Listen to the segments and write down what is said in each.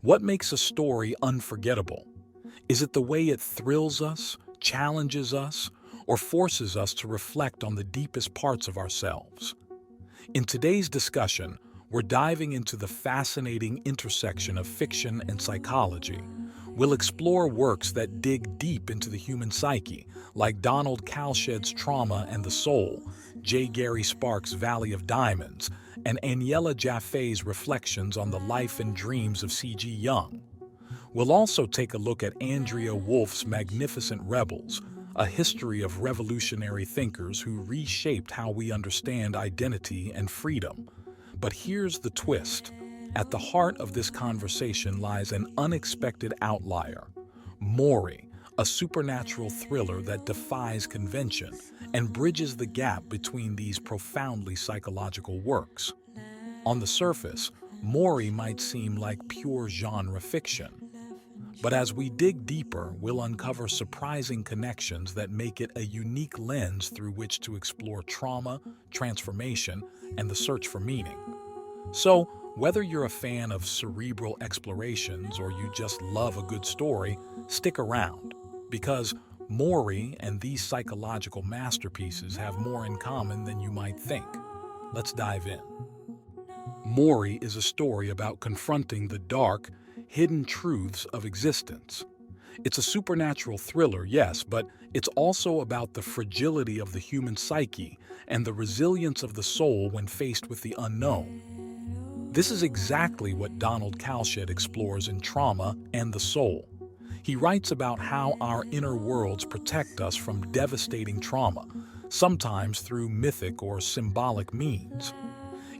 What makes a story unforgettable? Is it the way it thrills us, challenges us, or forces us to reflect on the deepest parts of ourselves? In today's discussion, we're diving into the fascinating intersection of fiction and psychology. We'll explore works that dig deep into the human psyche, like Donald Kalsched's Trauma and the Soul, J. Gary Sparks' Valley of Diamonds, and Aniela Jaffé's reflections on the life and dreams of C.G. Jung. We'll also take a look at Andrea Wulf's Magnificent Rebels, a history of revolutionary thinkers who reshaped how we understand identity and freedom. But here's the twist. At the heart of this conversation lies an unexpected outlier, MORI, a supernatural thriller that defies convention and bridges the gap between these profoundly psychological works. On the surface, MORI might seem like pure genre fiction. But as we dig deeper, we'll uncover surprising connections that make it a unique lens through which to explore trauma, transformation, and the search for meaning. So, whether you're a fan of cerebral explorations or you just love a good story, stick around, because MORI and these psychological masterpieces have more in common than you might think. Let's dive in. MORI is a story about confronting the dark, hidden truths of existence. It's a supernatural thriller, yes, but it's also about the fragility of the human psyche and the resilience of the soul when faced with the unknown. This is exactly what Donald Kalsched explores in Trauma and the Soul. He writes about how our inner worlds protect us from devastating trauma, sometimes through mythic or symbolic means.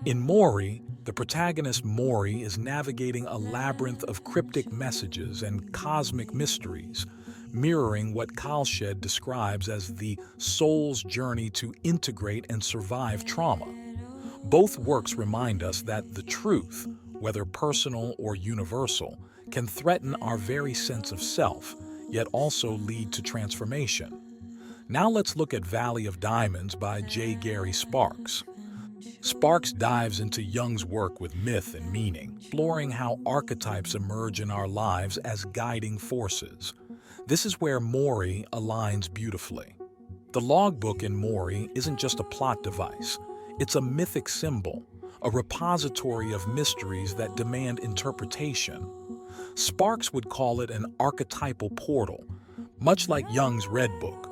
In MORI, the protagonist MORI is navigating a labyrinth of cryptic messages and cosmic mysteries, mirroring what Kalsched describes as the soul's journey to integrate and survive trauma. Both works remind us that the truth, whether personal or universal, can threaten our very sense of self, yet also lead to transformation. Now let's look at Valley of Diamonds by J. Gary Sparks. Sparks dives into Jung's work with myth and meaning, exploring how archetypes emerge in our lives as guiding forces. This is where MORI aligns beautifully. The logbook in MORI isn't just a plot device. It's a mythic symbol, a repository of mysteries that demand interpretation. Sparks would call it an archetypal portal, much like Jung's Red Book,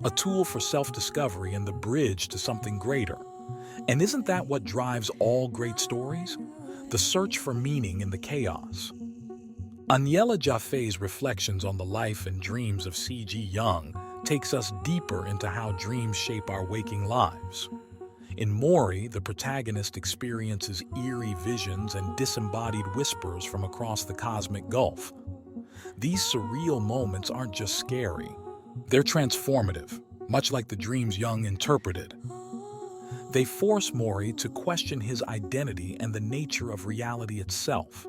a tool for self-discovery and the bridge to something greater. And isn't that what drives all great stories? The search for meaning in the chaos. Aniela Jaffé's reflections on the life and dreams of C.G. Jung takes us deeper into how dreams shape our waking lives. In MORI, the protagonist experiences eerie visions and disembodied whispers from across the cosmic gulf. These surreal moments aren't just scary. They're transformative, much like the dreams Jung interpreted. They force MORI to question his identity and the nature of reality itself.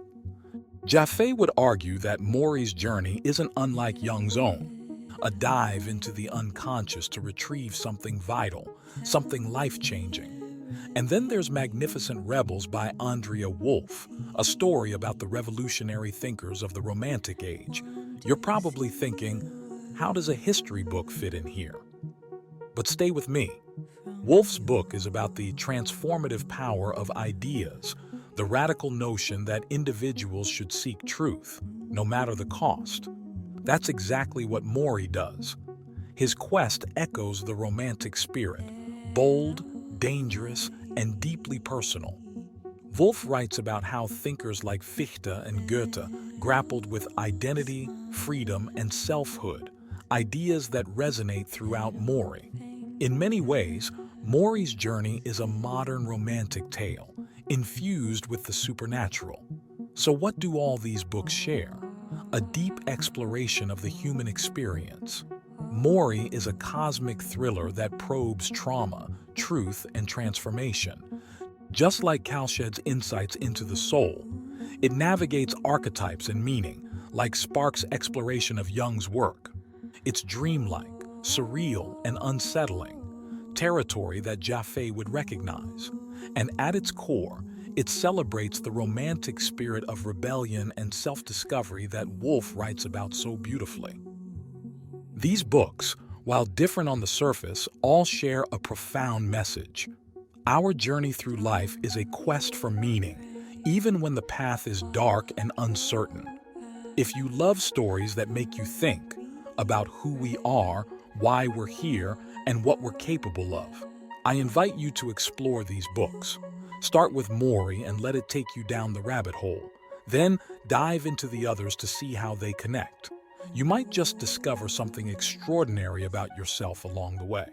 Jaffé would argue that MORI's journey isn't unlike Jung's own, a dive into the unconscious to retrieve something vital, something life-changing. And then there's Magnificent Rebels by Andrea Wulf, a story about the revolutionary thinkers of the Romantic Age. You're probably thinking, how does a history book fit in here? But stay with me. Wulf's book is about the transformative power of ideas, the radical notion that individuals should seek truth, no matter the cost. That's exactly what MORI does. His quest echoes the romantic spirit, bold, dangerous, and deeply personal. Wulf writes about how thinkers like Fichte and Goethe grappled with identity, freedom, and selfhood, ideas that resonate throughout MORI. In many ways, MORI's journey is a modern romantic tale, infused with the supernatural. So what do all these books share? A deep exploration of the human experience. MORI is a cosmic thriller that probes trauma, truth, and transformation. Just like Kalsched's insights into the soul, it navigates archetypes and meaning, like Sparks' exploration of Jung's work. It's dreamlike, surreal, and unsettling, territory that Jaffé would recognize. And at its core, It celebrates the romantic spirit of rebellion and self-discovery that Wulf writes about so beautifully. These books, while different on the surface, all share a profound message. Our journey through life is a quest for meaning, even when the path is dark and uncertain. If you love stories that make you think about who we are, why we're here, and what we're capable of, I invite you to explore these books. Start with MORI and let it take you down the rabbit hole. Then dive into the others to see how they connect. You might just discover something extraordinary about yourself along the way.